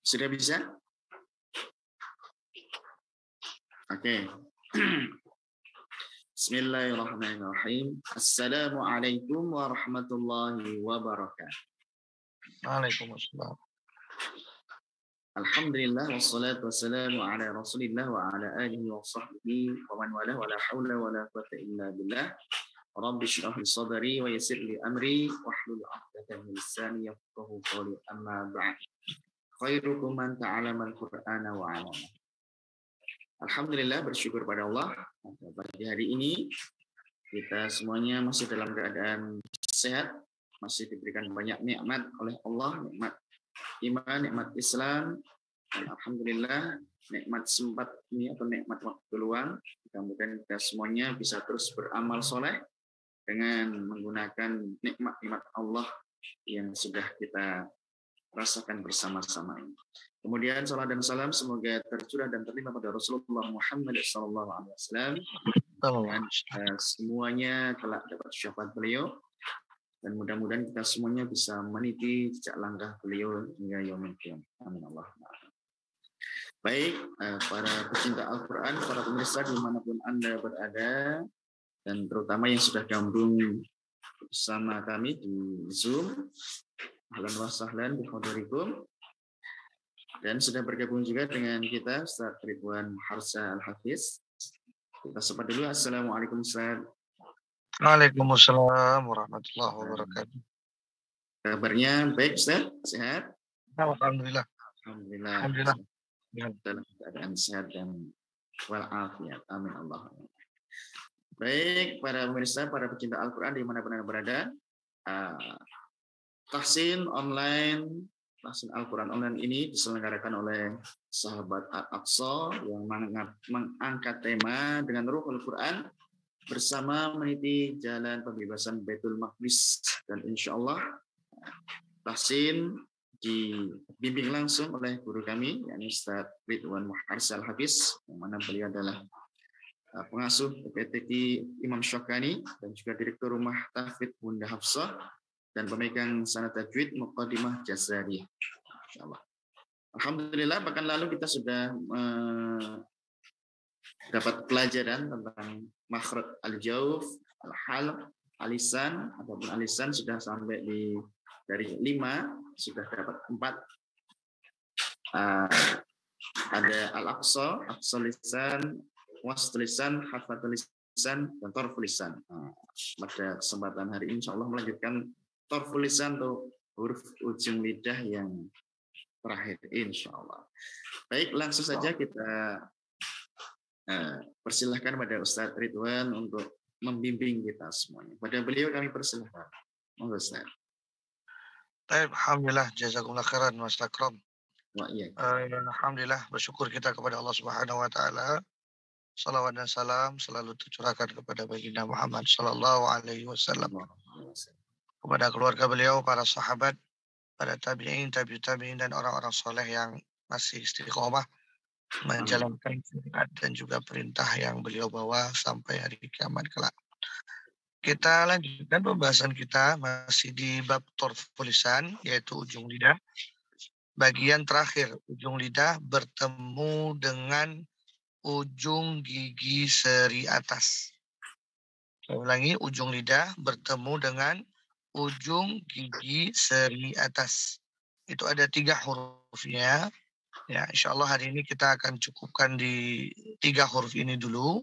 Sudah bisa? Oke. Bismillahirrahmanirrahim. Assalamualaikum warahmatullahi wabarakatuh. Waalaikumsalam. Alhamdulillah wassalatu wassalamu ala Rasulillah wa ala alihi wa sahbihi wa man wala wa la haula wa la quwwata illa billah. Rabbi shrah li sadri wa yassir li amri wahlul 'uqdatam min lisani yafqahu qawli, amma ba'd. Khairukum man ta'allama al-Qur'ana wa 'allama. Alhamdulillah, bersyukur pada Allah, pagi hari ini kita semuanya masih dalam keadaan sehat, masih diberikan banyak nikmat oleh Allah, nikmat iman, nikmat Islam, dan alhamdulillah nikmat sempat ini atau nikmat waktu luang. Mudah-mudahan kita semuanya bisa terus beramal soleh dengan menggunakan nikmat-nikmat Allah yang sudah kita rasakan bersama-sama ini. Kemudian salam dan salam semoga tercurah dan terlimpah pada Rasulullah Muhammad SAW dan semuanya kelak dapat syafaat beliau, dan mudah-mudahan kita semuanya bisa meniti jejak langkah beliau hingga yaumil qiyamah. Amin Allah. Baik, para pecinta Al-Quran, para pemirsa dimanapun Anda berada, dan terutama yang sudah gabung bersama kami di Zoom, ahlan wa sahlan bihadirikum. Dan sudah bergabung juga dengan kita Ustaz Ridwan Harsa Al-Hafiz. Kita sapa dulu. Assalamualaikum Ustaz. Waalaikumsalam warahmatullahi wabarakatuh. Kabarnya baik Ustaz? Sehat? Alhamdulillah. Alhamdulillah. Dalam keadaan sehat dan walafiat. Amin Allah. Baik, para pemirsa, para pecinta Al-Quran dimanapun Anda berada, tahsin online, tahsin Al-Quran online ini diselenggarakan oleh Sahabat Al-Aqsa yang mengangkat tema dengan Ruhul Quran bersama meniti jalan pembebasan Baitul Maqdis, dan insya Allah tahsin dibimbing langsung oleh guru kami, yakni Ustaz Ridwan Harsa Al-Hafiz, yang mana beliau adalah pengasuh PTQ Imam Syokani dan juga Direktur Rumah Tahfidz Bunda Hafsah dan pemegang sanad tajwid Muqaddimah Jazariyah. Insyaallah. Alhamdulillah, bahkan lalu kita sudah dapat pelajaran tentang makhraj al-jauf, al-halq, al-lisan ataupun al-lisan sudah sampai dari 5 sudah dapat 4. Ada al-aqsa, aqsa lisan, wastul lisan, hafatul lisan, dan torful lisan. Pada kesempatan hari ini insyaallah melanjutkan torful lisan atau huruf ujung lidah yang terakhir insyaallah. Baik, langsung saja kita persilahkan pada Ustaz Ridwan untuk membimbing kita semuanya. Pada beliau kami persilahkan. Monggo Ustaz. Baik, alhamdulillah, jazakumullah khairan Mas Akram. Wa iya. Alhamdulillah, bersyukur kita kepada Allah Subhanahu wa taala. Salawat dan salam selalu tercurahkan kepada baginda Muhammad sallallahu alaihi wasallam, kepada keluarga beliau, para sahabat, para tabi'in, tabi'in, dan orang-orang soleh yang masih istiqomah menjalankan syariat dan juga perintah yang beliau bawa sampai hari kiamat kelak. Kita lanjutkan pembahasan kita masih di bab torful lisan, yaitu ujung lidah. Bagian terakhir, ujung lidah bertemu dengan ujung gigi seri atas. Saya ulangi, ujung lidah bertemu dengan ujung gigi seri atas. Itu ada 3 hurufnya. Ya, insya Allah hari ini kita akan cukupkan di 3 huruf ini dulu.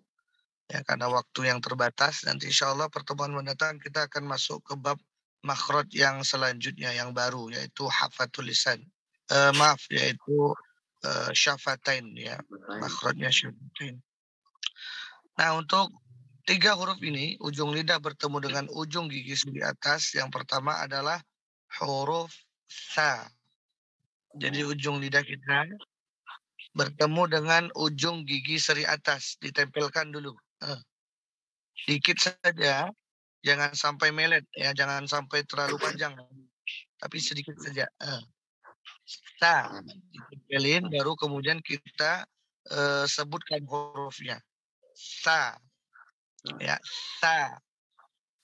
Ya, karena waktu yang terbatas. Nanti insya Allah pertemuan mendatang kita akan masuk ke bab makhraj yang selanjutnya yang baru, yaitu hafatul lisan. Yaitu syafatain, ya, makhrajnya syafatain. Nah, untuk 3 huruf ini, ujung lidah bertemu dengan ujung gigi seri atas. Yang pertama adalah huruf sa. Jadi ujung lidah kita bertemu dengan ujung gigi seri atas, ditempelkan dulu. Dikit saja, jangan sampai melet, ya, jangan sampai terlalu panjang, tapi sedikit saja. Sa, ditempelin, baru kemudian kita sebutkan hurufnya. Sa, ya, sa.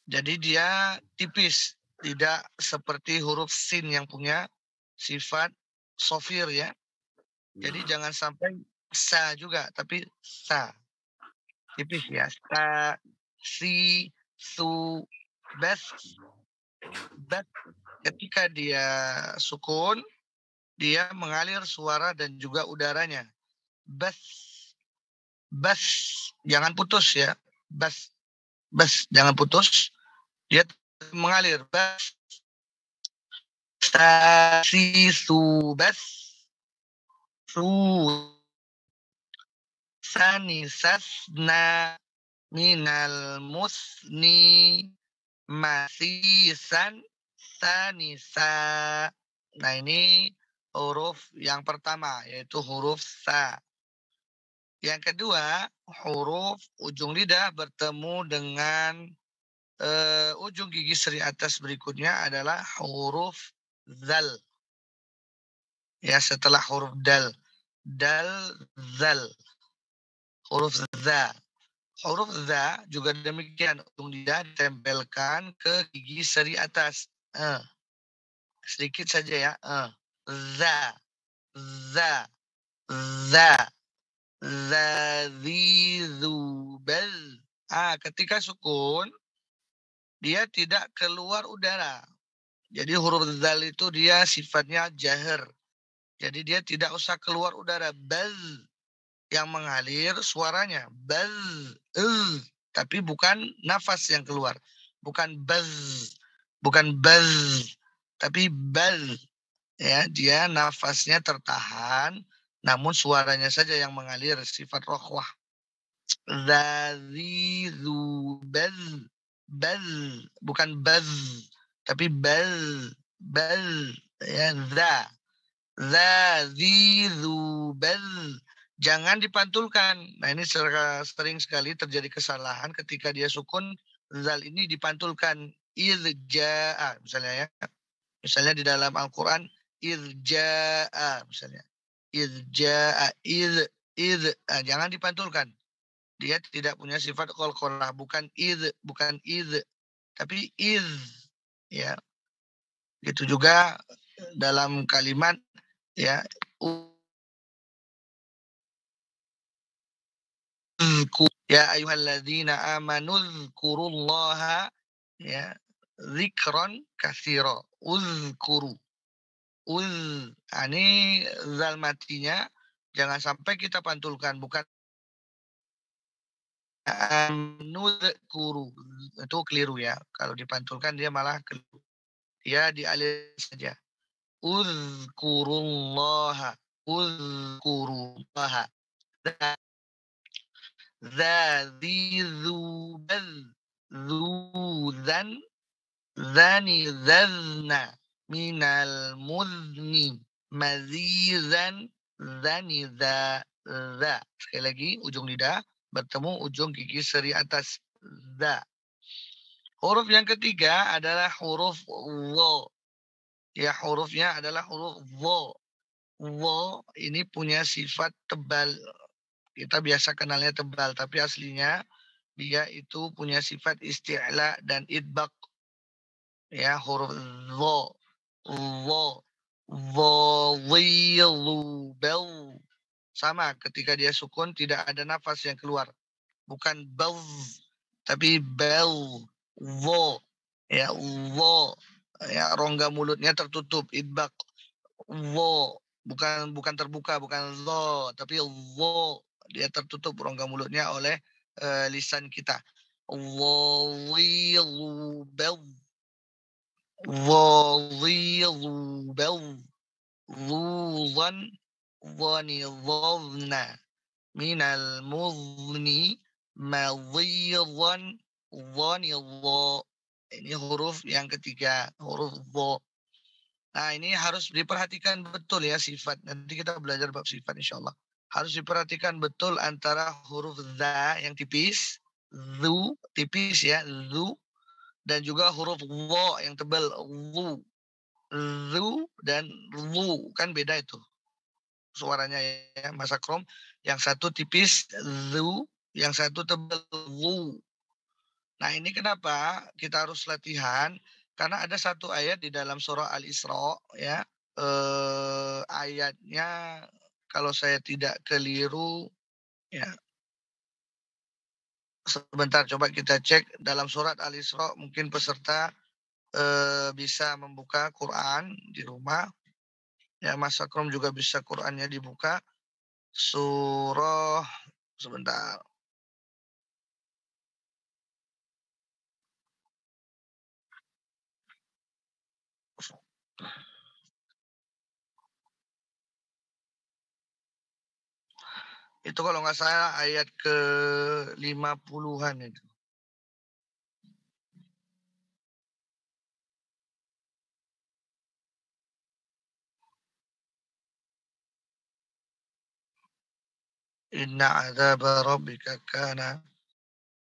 Jadi dia tipis, tidak seperti huruf sin yang punya sifat sofir, ya, Jadi jangan sampai sa juga, tapi sa. Tipis ya. Sa, si, su, bas. Bas. Ketika dia sukun, dia mengalir suara dan juga udaranya. Bas. Bas. Jangan putus ya. Bas. Bas. Jangan putus. Dia mengalir. Bas. Sa, si, su, bas. Su. Sani, sasna, minal musni, masisan, sanisa. Nah ini huruf yang pertama yaitu huruf sa. Yang kedua, huruf ujung lidah bertemu dengan ujung gigi seri atas berikutnya adalah huruf zal. Ya, setelah huruf dal. Dal, zal. Huruf za. Huruf za juga demikian, ujung lidah ditempelkan ke gigi seri atas. Sedikit saja ya. Za, za, za, za, zi, zu, bel. Ketika sukun, dia tidak keluar udara. Jadi huruf zal itu dia sifatnya jahar. Jadi dia tidak usah keluar udara. Bel. Yang mengalir suaranya baz, tapi bukan nafas yang keluar, bukan baz, tapi baz. Ya, dia nafasnya tertahan, namun suaranya saja yang mengalir, sifat rokhwah. Zazizu baz, baz, bukan baz, tapi baz, ya, zazizu baz. Jangan dipantulkan. Nah ini sering sekali terjadi kesalahan ketika dia sukun, zal ini dipantulkan. Irja'a misalnya ya. Misalnya di dalam Al-Quran, irja'a misalnya. Irja'a, jangan dipantulkan. Dia tidak punya sifat qalqalah, bukan bukan tapi iz. Ya. Itu juga dalam kalimat ya, ya ayyuhalladzina amanu dzkurullaha ya dzikran katsira. Uzkuru. Ini zal matinya jangan sampai kita pantulkan, bukan nudzkuru. Itu keliru ya. Kalau dipantulkan dia malah keliru. Dia dialir saja. Uzkurullaha. Uzkurullaha. Zazizubaz, zuzan, zani, zazna, minal muzni, mazizan, zani, za. Sekali lagi, ujung lidah bertemu ujung gigi seri atas, za. Huruf yang ketiga adalah huruf wo. Ya, hurufnya adalah huruf wo. Wo ini punya sifat tebal. Kita biasa kenalnya tebal, tapi aslinya dia itu punya sifat isti'la dan idbaq. Ya, huruf dho, dhilu, bel. Sama, ketika dia sukun tidak ada nafas yang keluar. Bukan bel, tapi bel, dho. Ya, dho. Ya, rongga mulutnya tertutup, idbaq. Dho. Bukan terbuka, bukan dho, tapi dho. Dia tertutup rongga mulutnya oleh lisan kita. Dhilu, bel. Dhilu, bel. Dhuzan, dhani, dhazna. Minal muzni, madhizan, dhani, dha. Ini huruf yang ketiga, huruf dha. Nah ini harus diperhatikan betul ya sifat. Nanti kita belajar bab sifat insya Allah. Harus diperhatikan betul antara huruf za yang tipis, zu, tipis ya, zu, dan juga huruf wo yang tebal, zu dan lu, kan beda itu suaranya ya, masa krom. Yang satu tipis, zu, yang satu tebal, lu. Nah ini kenapa kita harus latihan? Karena ada satu ayat di dalam surah Al-Isra ya, ayatnya kalau saya tidak keliru, ya. Sebentar, coba kita cek dalam surat Al-Isra. Mungkin peserta bisa membuka Quran di rumah. Ya, Mas Akrom juga bisa Qurannya dibuka. Surah, sebentar. Itu kalau nggak salah ayat ke 50-an itu. Inna azaba rabbika kana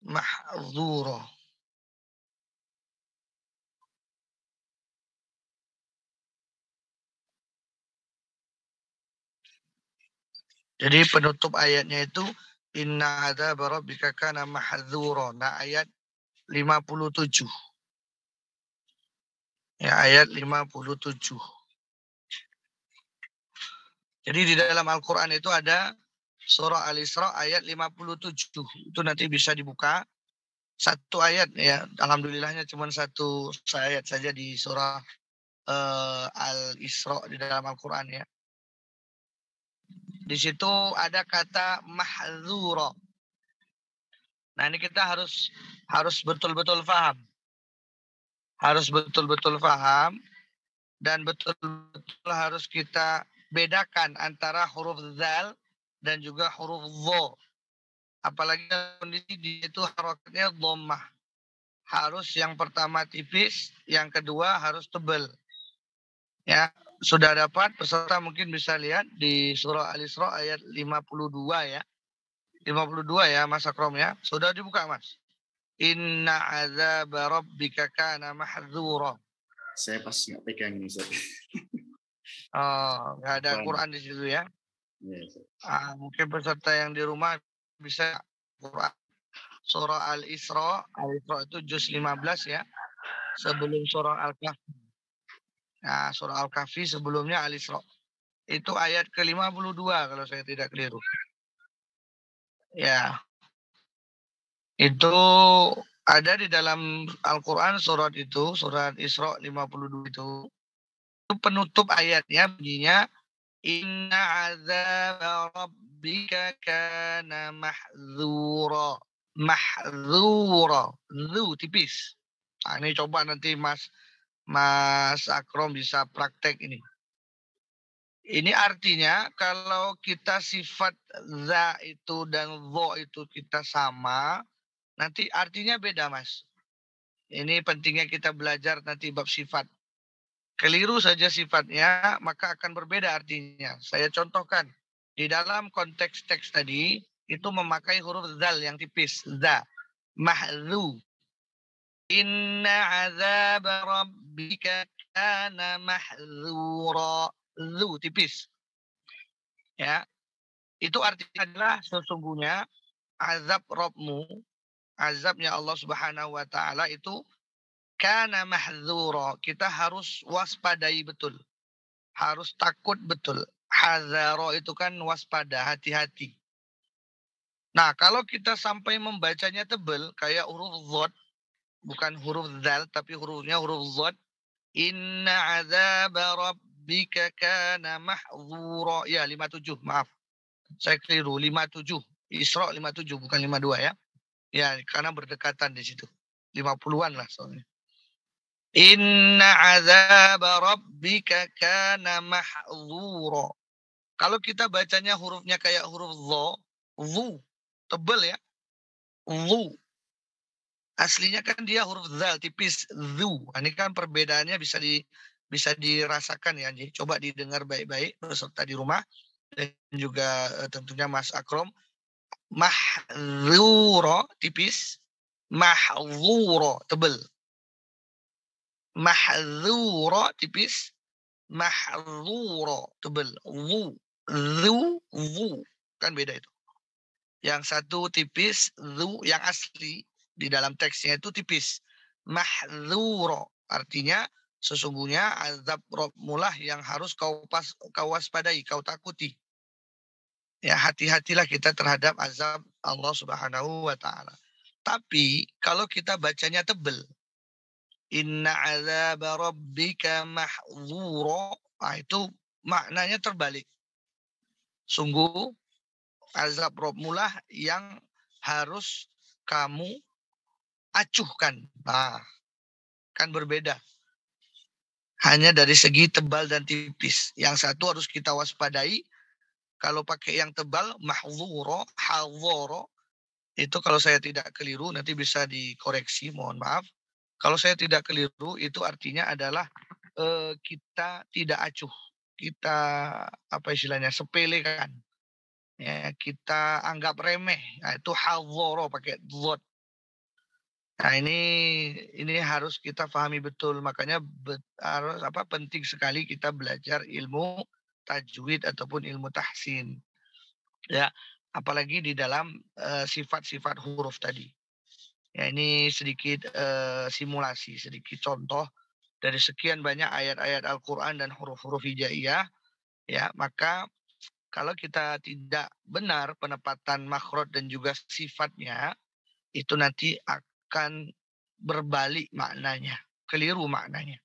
mahdzura. Jadi penutup ayatnya itu inna azaba rabbika kana mahdzura. Nah, ayat 57. Ya, ayat 57. Jadi di dalam Al-Quran itu ada surah Al-Isra ayat 57. Itu nanti bisa dibuka. Satu ayat ya. Alhamdulillahnya cuma satu ayat saja di surah Al-Isra di dalam Al-Quran ya. Di situ ada kata mahdzura. Nah, ini kita harus betul-betul paham. Harus betul-betul paham dan betul-betul harus kita bedakan antara huruf zal dan juga huruf dho. Apalagi kondisi dia itu harokatnya dhammah. Harus yang pertama tipis, yang kedua harus tebal. Ya, sudah dapat peserta mungkin bisa lihat di surah Al-Isra ayat 52 ya. 52 ya Mas Akrom ya. Sudah dibuka Mas. Inna azaba rabbika kana mahdzura. Saya pas nggak pegang ini, Ustaz. Oh, nggak ada Quran di situ ya. Yes. Mungkin peserta yang di rumah bisa Quran. Surah Al-Isra itu juz 15 ya. Sebelum surah Al-Kahfi. Nah, surah Al-Kahfi sebelumnya Al-Isra. Itu ayat ke-52 kalau saya tidak keliru. Ya. Itu ada di dalam Al-Quran surat itu, surat Isra 52 itu. Itu penutup ayatnya bunyinya inna azab rabbika kana mahdzura. Mahdzura. Zu tipis. Nah, ini coba nanti Mas Akrom bisa praktek ini. Ini artinya kalau kita sifat za itu dan dho itu kita sama, nanti artinya beda Mas. Ini pentingnya kita belajar nanti bab sifat. Keliru saja sifatnya, maka akan berbeda artinya. Saya contohkan. Di dalam konteks teks tadi, itu memakai huruf zal yang tipis. Za. Mahzu. Inna azab rabbika kana mahzura. Zu, tipis. Ya. Itu artinya adalah sesungguhnya azab Rabbmu, azabnya Allah Subhanahu wa taala itu kana mahdzura. Kita harus waspadai betul. Harus takut betul. Hazara itu kan waspada, hati-hati. Nah, kalau kita sampai membacanya tebal kayak huruf dhad, bukan huruf zal tapi hurufnya huruf dhad. Inna azab rabbika kana mahdzura. Ya, 57, maaf. Saya keliru, 57. Isra 57 bukan 52 ya. Ya, karena berdekatan di situ. 50-an lah soalnya. Inna azab rabbika kana mahdzura. Kalau kita bacanya hurufnya kayak huruf dhu, tebel ya. Dhu. Aslinya kan dia huruf zal tipis dhu. Ini kan perbedaannya bisa dirasakan ya. Jadi coba didengar baik-baik peserta di rumah dan juga tentunya Mas Akrom. Mahdzura tipis, mahdzura tebel. Mahdzura tipis, mahdzura tebel. Dhu kan beda itu. Yang satu tipis, dhu yang asli di dalam teksnya itu tipis. Mahdzura artinya sesungguhnya azab Rabbmu lah yang harus kau waspadai, kau takuti. Ya, hati-hatilah kita terhadap azab Allah Subhanahu wa taala. Tapi kalau kita bacanya tebel, inna azab rabbika mahdzura, itu maknanya terbalik. Sungguh azab Rabbmulah yang harus kamu acuhkan. Nah, kan berbeda. Hanya dari segi tebal dan tipis. Yang satu harus kita waspadai. Kalau pakai yang tebal, mahdzura, hadzara, itu kalau saya tidak keliru, nanti bisa dikoreksi, mohon maaf. Kalau saya tidak keliru, itu artinya adalah kita tidak acuh. Kita, apa istilahnya, sepelekan. Ya, kita anggap remeh. Nah, itu hadzara pakai dhot. Nah, ini harus kita pahami betul. Makanya harus penting sekali kita belajar ilmu tajwid ataupun ilmu tahsin. Ya, apalagi di dalam sifat-sifat huruf tadi. Ya, ini sedikit simulasi, sedikit contoh dari sekian banyak ayat-ayat Al-Qur'an dan huruf-huruf hijaiyah. Ya, maka kalau kita tidak benar penempatan makhraj dan juga sifatnya, itu nanti akan berbalik maknanya, keliru maknanya.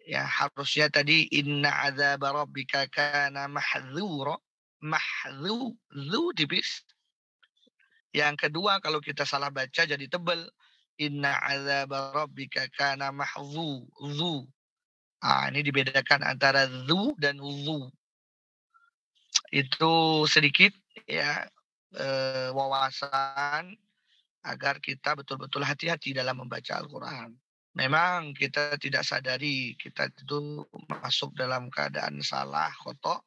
Ya, harusnya tadi inna adzaba rabbika kana mahdzura, mahdzu tipis. Yang kedua kalau kita salah baca jadi tebal, inna adzaba rabbika kana mahdzu. Ini dibedakan antara zu dan zu. Itu sedikit ya wawasan agar kita betul-betul hati-hati dalam membaca Al-Quran. Memang kita tidak sadari kita itu masuk dalam keadaan salah, khotok,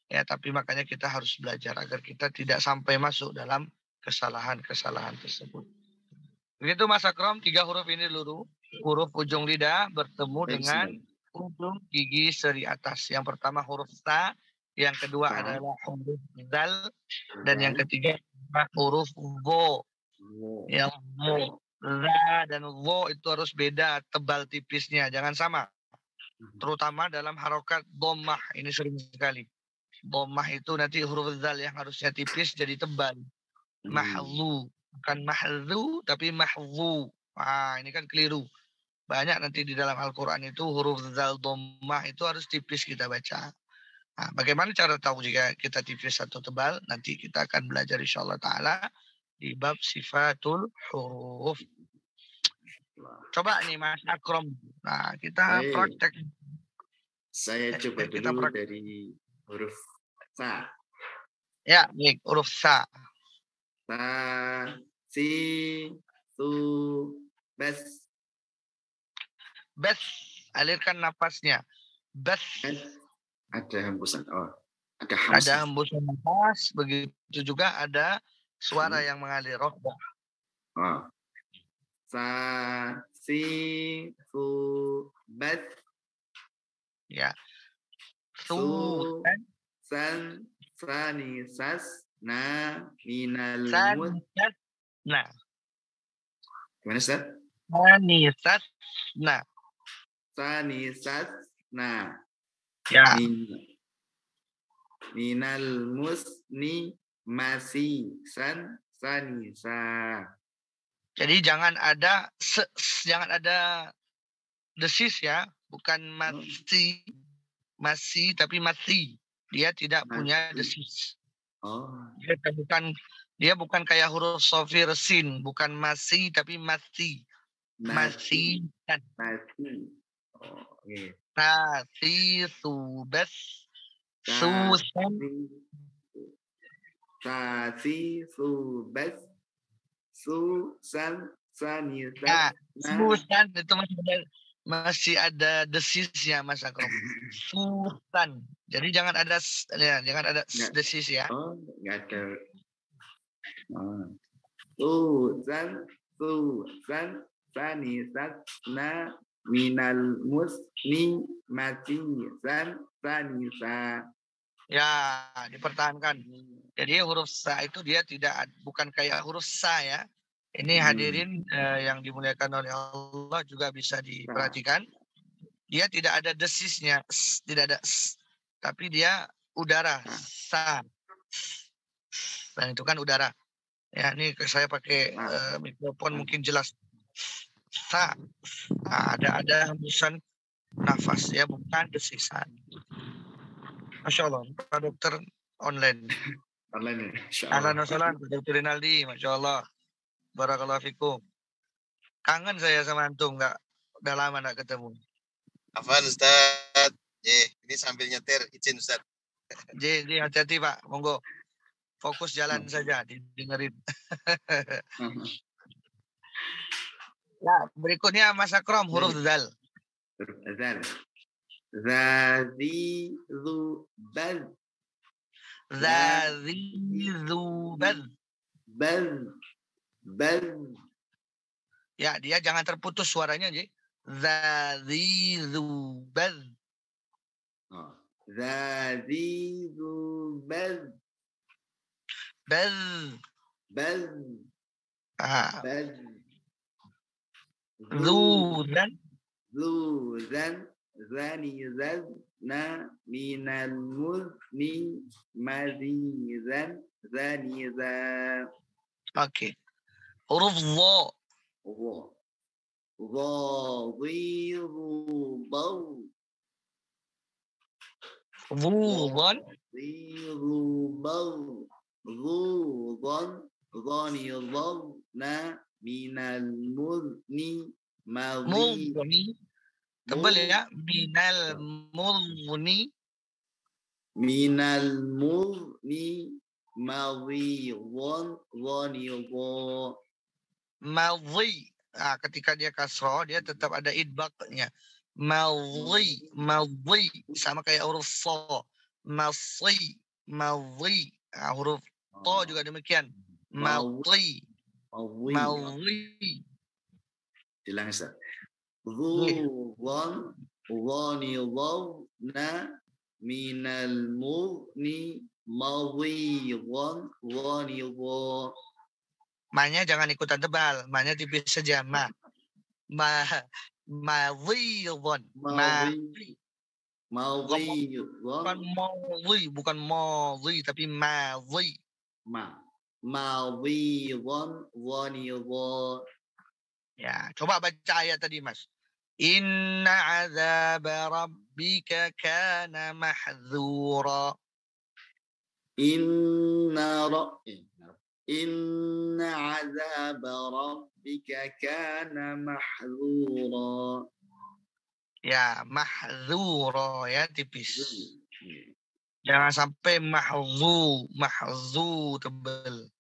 ya, tapi makanya kita harus belajar agar kita tidak sampai masuk dalam kesalahan-kesalahan tersebut. Begitu Mas Akram, 3 huruf ini dulu. Huruf ujung lidah bertemu dengan ujung gigi seri atas. Yang pertama huruf ta, yang kedua adalah huruf zal, dan yang ketiga huruf vo. Yang za dan vo itu harus beda tebal tipisnya, jangan sama. Terutama dalam harokat dhammah, ini sering sekali. Dhammah itu nanti huruf zal yang harusnya tipis jadi tebal. Mahzu, bukan mahzu tapi mahzu. Ini kan keliru. Banyak nanti di dalam Al-Quran itu huruf zal dhammah itu harus tipis kita baca. Bagaimana cara tahu jika kita tipis atau tebal? Nanti kita akan belajar insyaallah ta'ala di bab sifatul huruf. Coba nih Mas Akram. Nah, kita praktek. Saya coba dulu dari huruf sa. Ya, baik. Huruf sa. Sa, si, su, bes. Bes. Alirkan nafasnya. Bes. Ada hembusan. Oh, ada hembusan nafas. Begitu juga ada suara yang mengalir. Rohbah. Oh. Sa, si, su, bes. Ya. Su, san, sani, sas, na, minal, mus. Nah. Gimana, Ustaz? Sani, sas, na. Sani, sas, na. Ya. Minal, mus, ni, masih, san, sani, sa. Jadi jangan ada desis ya, bukan masih tapi masih. Dia tidak punya desis. Oh. Dia bukan kayak huruf shofir sin, bukan masih tapi masih. Masih kan. Masih. Oh, okay. Masih subes susan. Masih subes susan sanita. Nah, susan itu masih ada desisnya Mas Akram. Susan. Jadi jangan ada desis ya. Oh, enggak ada. Susan sanita na minal musni mati san sanisa. Ya, dipertahankan. Jadi huruf sa itu dia bukan kayak huruf sa ya. Ini hadirin yang dimuliakan oleh Allah juga bisa diperhatikan. Dia tidak ada desisnya, tidak ada tapi dia udara sa. Dan itu kan udara. Ya, ini saya pakai mikrofon mungkin jelas. Sa. Nah, ada hembusan nafas ya, bukan desisan. Masya Allah, Pak Dokter online. Online ya, Insya Ahlan Allah. wa sahlan, Pak Dokter Rinaldi, Masya Allah. Barakallahu fikum. Kangen saya sama antum, udah lama nggak ketemu. Afan Ustaz. Ini sambil nyetir, izin Ustaz. Jadi hati-hati Pak, monggo. Fokus jalan saja, didengerin. Ya, berikutnya Mas Akram, huruf zal. Zal. Zazi zu bal. Zazi zu bal. Bal. Ya, dia jangan terputus suaranya, Ji. Zazi zu bal. Zazi zu bal. Bal. Bal. Zuzan. Zani na minal muzni mazizan zaniza. Oke. Huruf zo. Ziru baw. Zuzan. Ziru baw. Zuzan zani na minal muzni mazizan. Muzni. Tebal ya. Minal muzni. Minal muzni mazizan zaniza. Madhi. Nah, ketika dia kasroh, dia tetap ada idbaqnya. Madhi. Sama kayak huruf so. Madhi. Nah, huruf to juga demikian. Madhi. Bilang Ustaz. Zuwan na minal muzni madhiwan zaniza. Ma-nya jangan ikutan tebal, ma-nya tipis saja. Madhiwan. Bukan madhi, tapi madhi. Madhiwan zaniza. Ya, coba baca ayat tadi, Mas. Inna azaba rabbika kana mahdzura. Inna azaba rabbika kana mahdzura. Ya, mahdzura ya tipis. Jangan sampai mahzu tebal.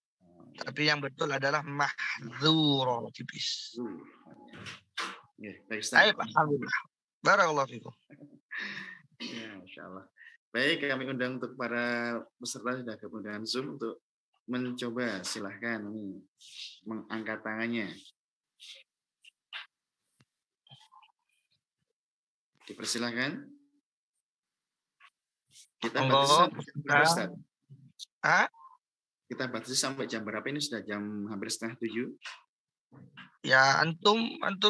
Tapi yang betul adalah mahdzura tipis. Baik, alhamdulillah. Barakallahu fikum. Ya, insyaallah. Baik, kami undang untuk para peserta sudah gabung dengan Zoom untuk mencoba, silahkan mengangkat tangannya. Dipersilahkan. Kita batasi kita batasi sampai jam berapa ini? Sudah jam hampir 6:30. Ya, antum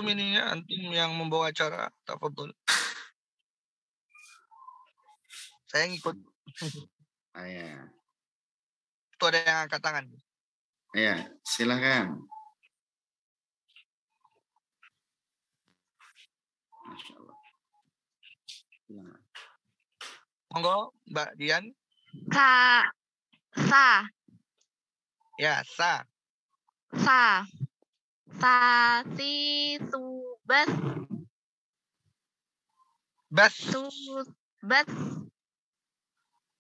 ininya, antum yang membawa acara, tafadhol. Saya ngikut. Ya. Itu ada yang angkat tangan. Ya, silakan. Masya Allah. Monggo, Mbak Dian. Sa. Ya, sa. Si su bas. Bas.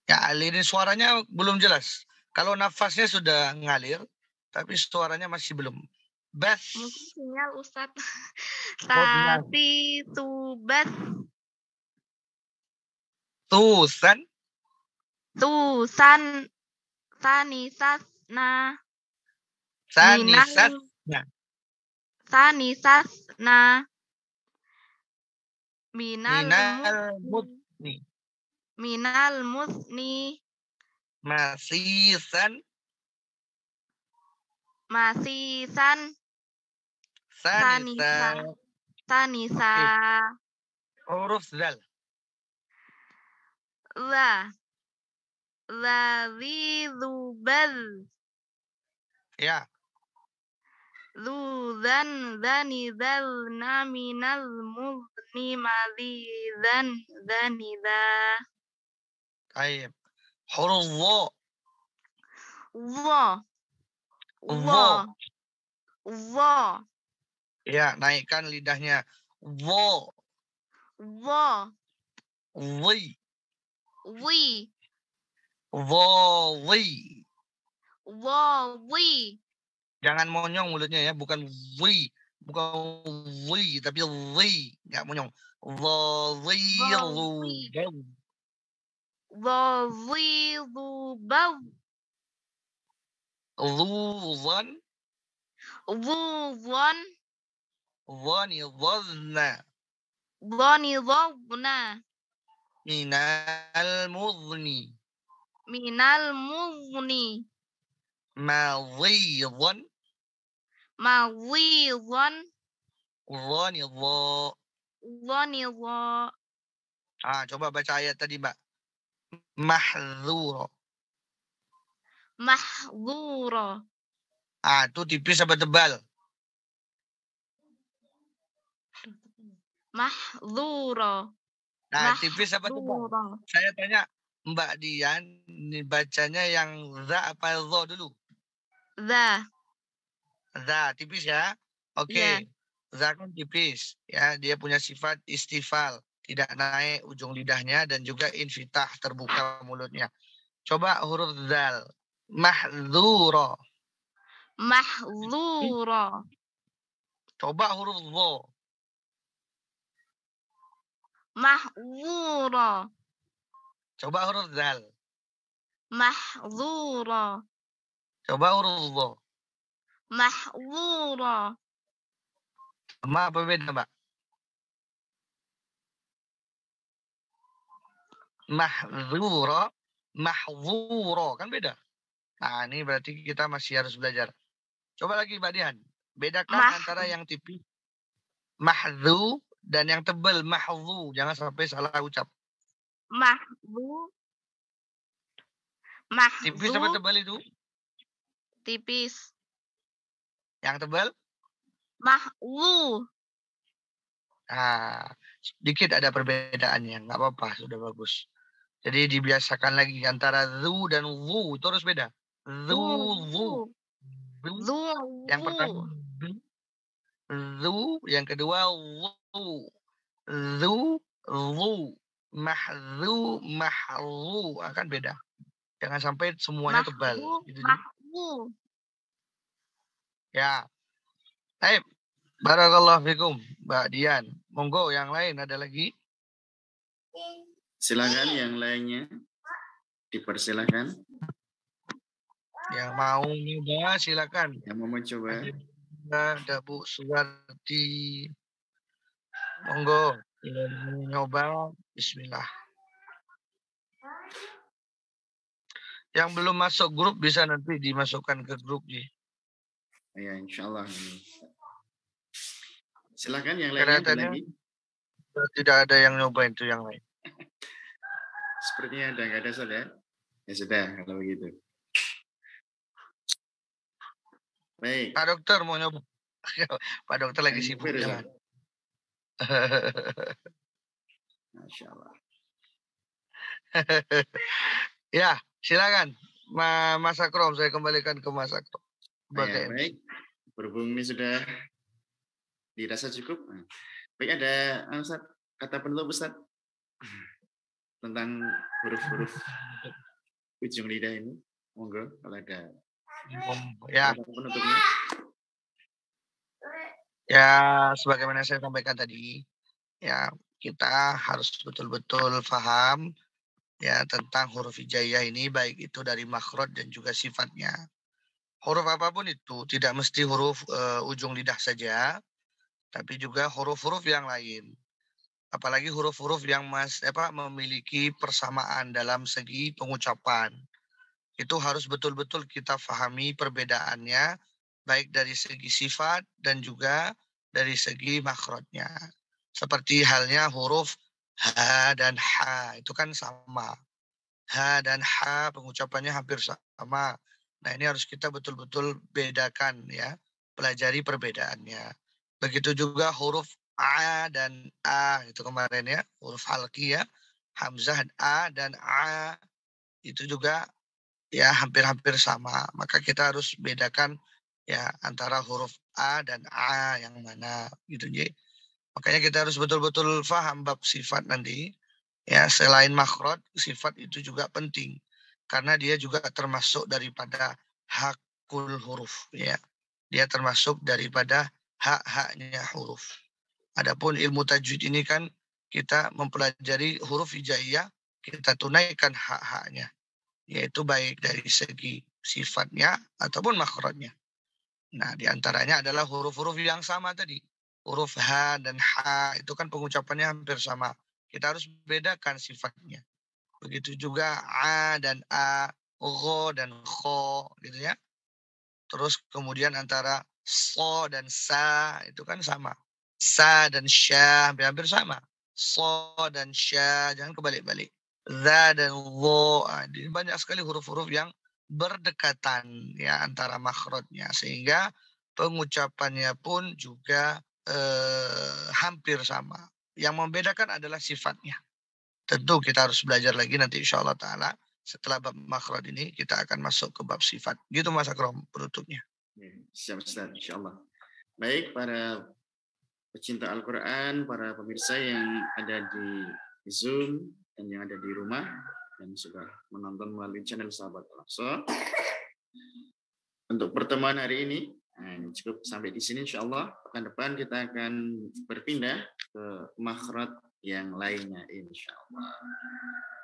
Ya, alirin suaranya belum jelas. Kalau nafasnya sudah ngalir, tapi suaranya masih belum. Bas. Mungkin sinyal Ustadz. Si su bas. Tusan. Sanisasna. Minal musni. Masisan. Sanisa. Huruf zal. Zazi zubal. Ya, Zu dzani dzalna minal muzni malidzan dzanidza. baik. Huruf wo, Wa. wo. Wa. Ya, naikkan lidahnya. Wo, Wa. wi, Wi. wo, wi. Wa. Wi. Jangan monyong mulutnya ya, bukan wi, bukan wi, tapi wi, nggak monyong. Wadhiru. Wadhiru baw. Luzan, Wudhan. dhani, dhazna. Dhanidhabna. Minal muzni. Minal muzni. Madhidhan, Mawidhan. dhani, dha. Dhanidha. Coba baca ayat tadi, Mbak. Mahdzura. Mahdzura. Itu tipis apa tebal? Mahdzura. Tipis apa tebal? Saya tanya Mbak Dian, ini bacanya yang za apa dha dulu? Za. Za, tipis ya? Oke. Iya. Za kan tipis. Ya, dia punya sifat istifal. Tidak naik ujung lidahnya dan juga infitah, terbuka mulutnya. Coba huruf zal. Mahdzura. Mahdzura. Coba huruf dha. Mahdzura. Coba huruf zal. Mahdzura. Coba huruf dha. Mahdzura. Sama apa beda, Mbak? Mahdzura, mahdzura, kan beda. Ini berarti kita masih harus belajar. Coba lagi, Mbak Dian. Bedakan antara yang tipis mahdzu dan yang tebal mahdzu. Jangan sampai salah ucap. Mahdzu. Tipis apa tebal itu? Tipis. Yang tebal? Mahdzu. Sedikit ada perbedaannya. Nggak apa-apa, sudah bagus. Jadi dibiasakan lagi antara zu dan zu. Itu harus beda. Zu. Yang pertama zu, yang kedua zu. Zu. Mahzu, mahzu. Akan beda. Jangan sampai semuanya tebal. Gitu. Mahzu. Ya. Baik. Barakallahu fikum, Mbak Dian. Monggo yang lain ada lagi? Silakan yang lainnya. Dipersilakan. Yang mau nyoba silakan. Yang mau mencoba. Ada Bu Suwarti. Monggo. Nyoba. Bismillah. Yang belum masuk grup bisa nanti dimasukkan ke grup. Ya, insya Allah. Silakan yang lainnya ada lagi. Tidak ada yang nyobain itu yang lain. Sepertinya ada, nggak ada Ustaz ya? Ya sudah, kalau begitu. Baik. Pak Dokter mau nyoba. Pak Dokter lagi sibuk. Jangan. Masya Allah. Ya, silakan. Mas Akrom, saya kembalikan ke Mas Akrom. Ya, baik. Berhubung ini sudah dirasa cukup. Baik, ada Ustaz, kata penutup Ustaz tentang huruf-huruf ujung lidah ini. Monggo kalau ada. Ya. Penutupnya. Ya, sebagaimana saya sampaikan tadi, ya kita harus betul-betul paham ya tentang huruf hijaiyah ini, baik itu dari makhraj dan juga sifatnya. Huruf apapun itu tidak mesti huruf ujung lidah saja, tapi juga huruf-huruf yang lain. Apalagi huruf-huruf yang memiliki persamaan dalam segi pengucapan. Itu harus betul-betul kita pahami perbedaannya, baik dari segi sifat dan juga dari segi makhrajnya. Seperti halnya huruf ha dan ha, itu kan sama. Ha dan ha pengucapannya hampir sama. Nah, ini harus kita betul-betul bedakan ya, pelajari perbedaannya. Begitu juga huruf A dan A itu kemarin ya, huruf halqi ya, hamzah A dan A itu juga ya hampir-hampir sama. Maka kita harus bedakan ya antara huruf A dan A yang mana gitu. Jadi makanya kita harus betul-betul paham bab sifat nanti. Ya, selain makhraj, sifat itu juga penting karena dia juga termasuk daripada hakul huruf ya. Dia termasuk daripada hak-haknya huruf. Adapun ilmu tajwid ini kan kita mempelajari huruf hijaiyah, kita tunaikan hak-haknya, yaitu baik dari segi sifatnya ataupun makhrajnya. Nah, diantaranya adalah huruf-huruf yang sama tadi. Huruf H dan H itu kan pengucapannya hampir sama. Kita harus bedakan sifatnya. Begitu juga A dan A, Gho dan Kho gitu ya. Terus kemudian antara So dan Sa itu kan sama. Sa dan Sya hampir sama. So dan Sya, jangan kebalik-balik. Za dan Dho. Jadi banyak sekali huruf-huruf yang berdekatan ya antara makhrajnya. Sehingga pengucapannya pun juga hampir sama. Yang membedakan adalah sifatnya. Tentu kita harus belajar lagi nanti insya Allah ta'ala. Setelah bab makhraj ini kita akan masuk ke bab sifat. Gitu Mas Akram penutupnya. Siap Ustaz, insya Allah. Baik para pecinta Al-Quran, para pemirsa yang ada di Zoom dan yang ada di rumah dan sudah menonton melalui channel Sahabat Al-Aqsa. Untuk pertemuan hari ini cukup sampai di sini insya Allah. Pekan depan kita akan berpindah ke makhraj yang lainnya insya Allah.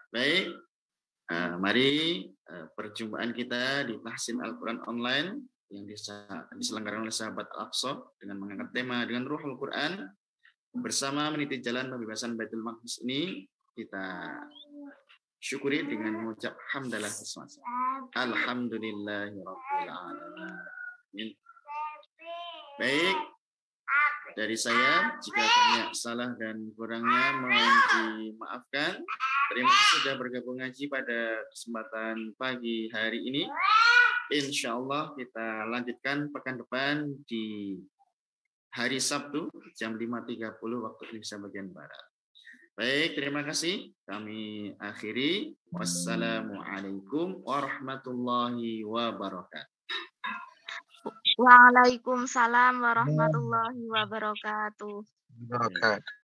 Baik, mari perjumpaan kita di Tahsin Al-Quran Online yang diselenggarakan oleh Sahabat Al-Aqsa dengan mengangkat tema dengan Ruhul Quran bersama meniti jalan pembebasan Baitul Maqdis ini kita syukuri dengan mengucap hamdalah bismillah. Alhamdulillahirabbil alamin. Baik, dari saya jika banyak salah dan kurangnya mohon dimaafkan. Terima kasih sudah bergabung ngaji pada kesempatan pagi hari ini. Insya Allah kita lanjutkan pekan depan di hari Sabtu jam 5.30 waktu Indonesia bagian Barat. Baik, terima kasih. Kami akhiri. Wassalamualaikum warahmatullahi wabarakatuh. Waalaikumsalam warahmatullahi wabarakatuh. Wabarakatuh.